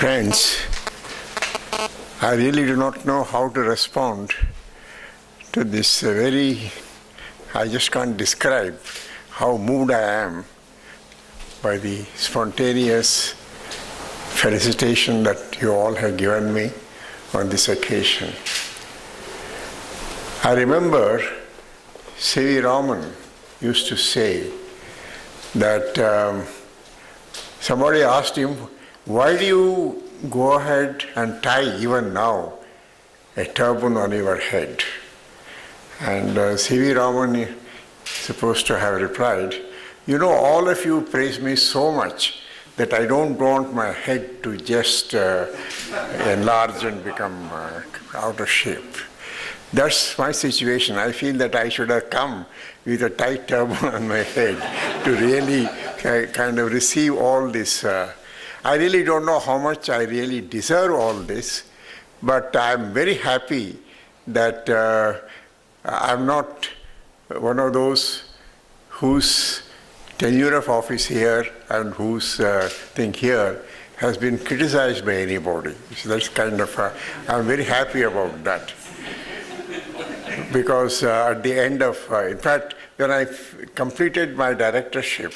Friends, I really do not know how to respond to this I just can't describe how moved I am by the spontaneous felicitation that you all have given me on this occasion. I remember C.V. Raman used to say that somebody asked him, why do you go ahead and tie even now a turban on your head? And C.V. Raman is supposed to have replied, you know, all of you praise me so much that I don't want my head to just enlarge and become out of shape. That's my situation. I feel that I should have come with a tight turban on my head to really kind of receive all this. I really don't know how much I really deserve all this, but I'm very happy that I'm not one of those whose tenure of office here and whose thing here has been criticized by anybody. So that's kind of, I'm very happy about that. Because at the end of, in fact, when I completed my directorship,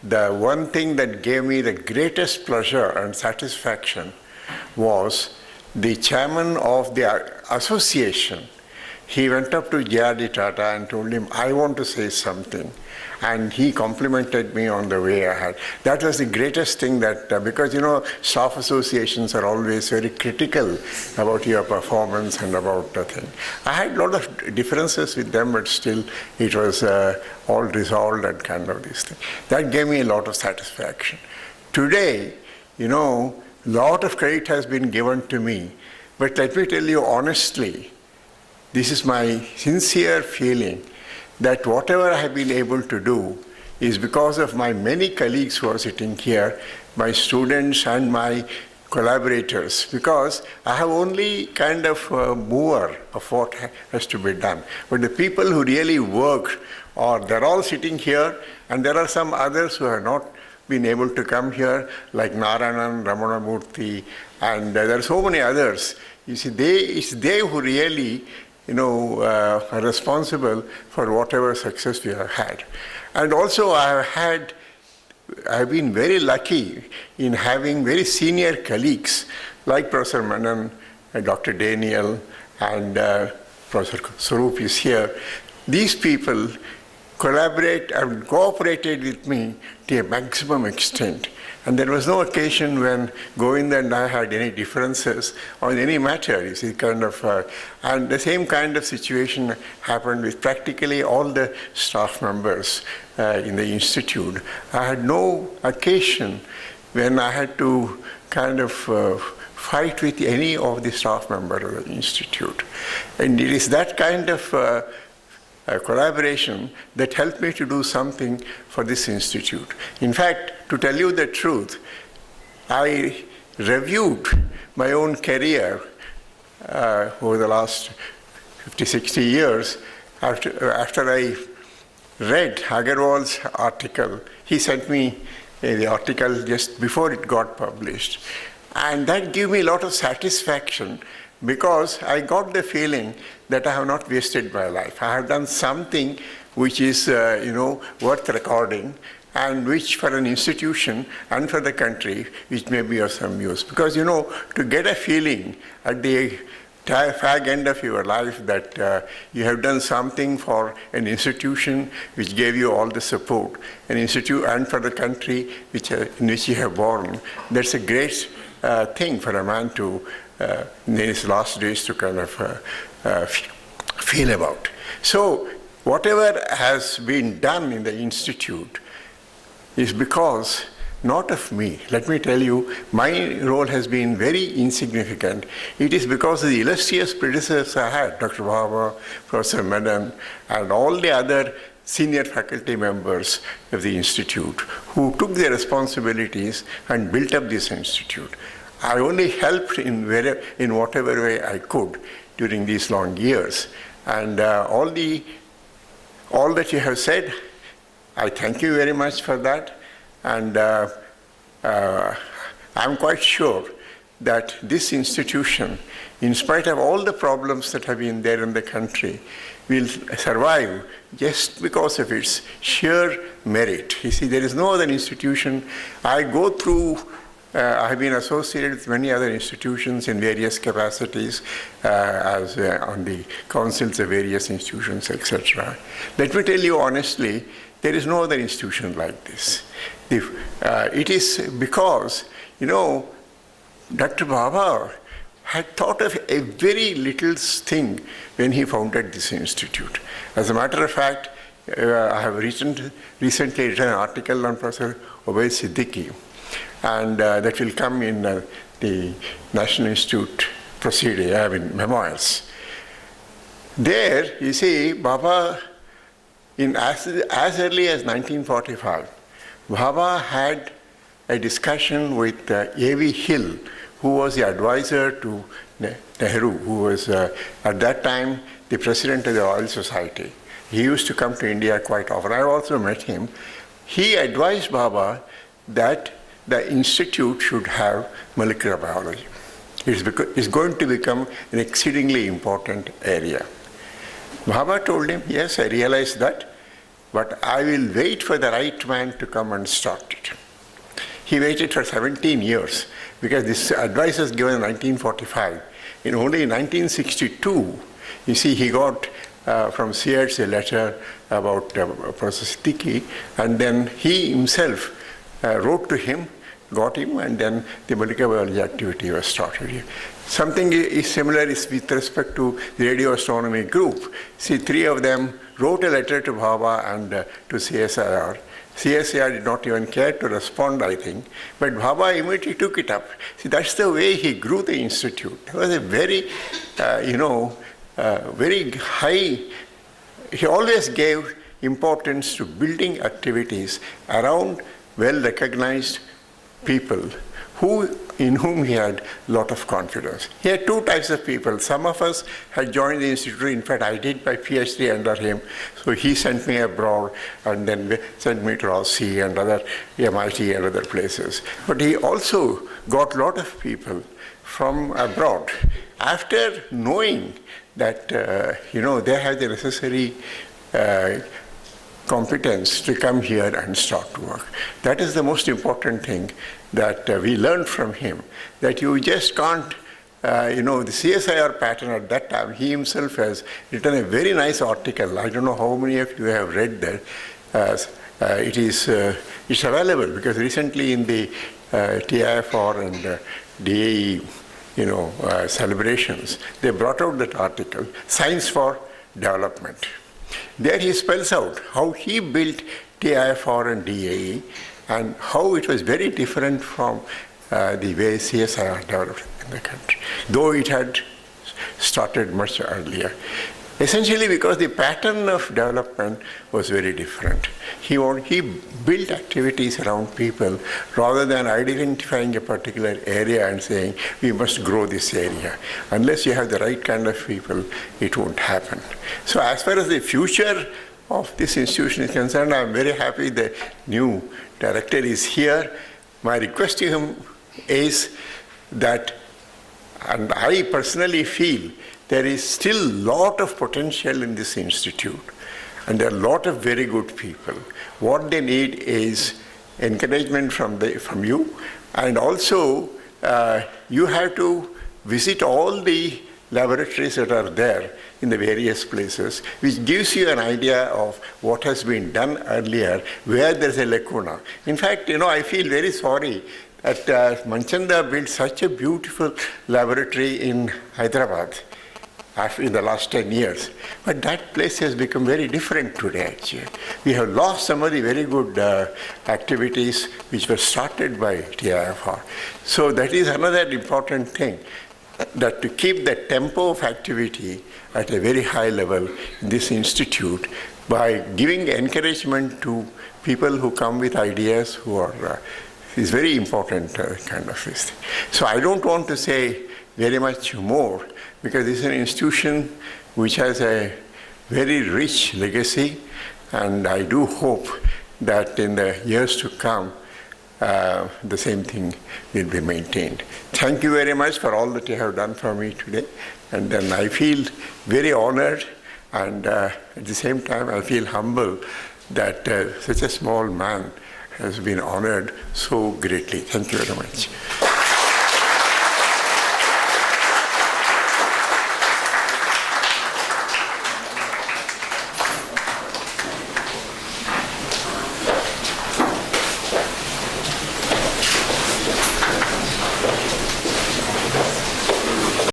the one thing that gave me the greatest pleasure and satisfaction was the chairman of the association. He went up to J.R.D. Tata and told him, I want to say something. And he complimented me on the way I had. That was the greatest thing that, because, you know, staff associations are always very critical about your performance and about the thing. I had a lot of differences with them, but still it was all resolved and kind of this thing. That gave me a lot of satisfaction. Today, you know, a lot of credit has been given to me, but let me tell you honestly, this is my sincere feeling that whatever I have been able to do is because of my many colleagues who are sitting here, my students and my collaborators, because I have only kind of a mover of what has to be done. But the people who really work, they're all sitting here, and there are some others who have not been able to come here, like Narayanan, Ramanamurthy, and there are so many others. You see, it's they who really are responsible for whatever success we have had. And also I've been very lucky in having very senior colleagues like Professor Menon, Dr. Daniel, and Professor Swaroop is here. These people collaborate and cooperated with me to a maximum extent. And there was no occasion when Govinda and I had any differences on any matter, you see, kind of. And the same kind of situation happened with practically all the staff members in the institute. I had no occasion when I had to kind of fight with any of the staff members of the institute. And it is that kind of collaboration that helped me to do something for this institute. In fact, to tell you the truth, I reviewed my own career over the last 50, 60 years. After I read Agarwal's article, he sent me the article just before it got published. And that gave me a lot of satisfaction because I got the feeling that I have not wasted my life. I have done something which is, worth recording, and which for an institution and for the country, which may be of some use. Because, to get a feeling at the fag end of your life that you have done something for an institution which gave you all the support, an institute and for the country in which you have born, that's a great thing for a man to, in his last days, to kind of feel about. So whatever has been done in the institute is because not of me. Let me tell you, my role has been very insignificant. It is because of the illustrious predecessors I had, Dr. Bhabha, Professor Menon, and all the other senior faculty members of the institute who took their responsibilities and built up this institute. I only helped in whatever way I could during these long years. And all that you have said, I thank you very much for that. And I'm quite sure that this institution, in spite of all the problems that have been there in the country, will survive just because of its sheer merit. You see, there is no other institution. I go through, I have been associated with many other institutions in various capacities, as on the councils of various institutions, etc. Let me tell you honestly, there is no other institution like this. It is because, Dr. Baba had thought of a very little thing when he founded this institute. As a matter of fact, I have recently written an article on Professor Obaid Siddiqui, and that will come in the National Institute proceeding, memoirs. There, you see, Baba, as early as 1945, Baba had a discussion with A.V. Hill, who was the advisor to Nehru, who was at that time the president of the Royal Society. He used to come to India quite often. I also met him. He advised Baba that the institute should have molecular biology. It's going to become an exceedingly important area. Baba told him, yes, I realize that, but I will wait for the right man to come and start it. He waited for 17 years because this advice was given in 1945. Only in 1962, you see, he got from Sears a letter about Professor Siddiqui, and then he himself wrote to him, got him, and then the molecular biology activity was started here. Something is similar is with respect to the radio astronomy group. See, three of them wrote a letter to Baba and to CSIR. CSIR did not even care to respond, I think, but Baba immediately took it up. See, that's the way he grew the institute. It was a very, very high, he always gave importance to building activities around well-recognized people in whom he had a lot of confidence. He had two types of people. Some of us had joined the institute. In fact, I did my PhD under him. So he sent me abroad and then sent me to Aussie and other MIT and other places. But he also got a lot of people from abroad. After knowing that, they have the necessary competence to come here and start to work. That is the most important thing that we learned from him, that you just can't, the CSIR pattern at that time, he himself has written a very nice article. I don't know how many of you have read that. It's available because recently in the TIFR and DAE, celebrations, they brought out that article, Science for Development. There he spells out how he built TIFR and DAE and how it was very different from the way CSIR developed in the country, though it had started much earlier. Essentially because the pattern of development was very different. He built activities around people rather than identifying a particular area and saying, we must grow this area. Unless you have the right kind of people, it won't happen. So as far as the future of this institution is concerned, I'm very happy the new director is here. My request to him is that, and I personally feel, there is still a lot of potential in this institute, and there are a lot of very good people. What they need is encouragement from you, and also you have to visit all the laboratories that are there in the various places, which gives you an idea of what has been done earlier, where there's a lacuna. In fact, I feel very sorry that Manchanda built such a beautiful laboratory in Hyderabad in the last 10 years. But that place has become very different today, actually. We have lost some of the very good activities which were started by TIFR. So that is another important thing, that to keep the tempo of activity at a very high level in this institute by giving encouragement to people who come with ideas who are, is very important kind of thing. So I don't want to say very much more, because this is an institution which has a very rich legacy, and I do hope that in the years to come, the same thing will be maintained. Thank you very much for all that you have done for me today. And then I feel very honored, and at the same time I feel humble that such a small man has been honored so greatly. Thank you very much.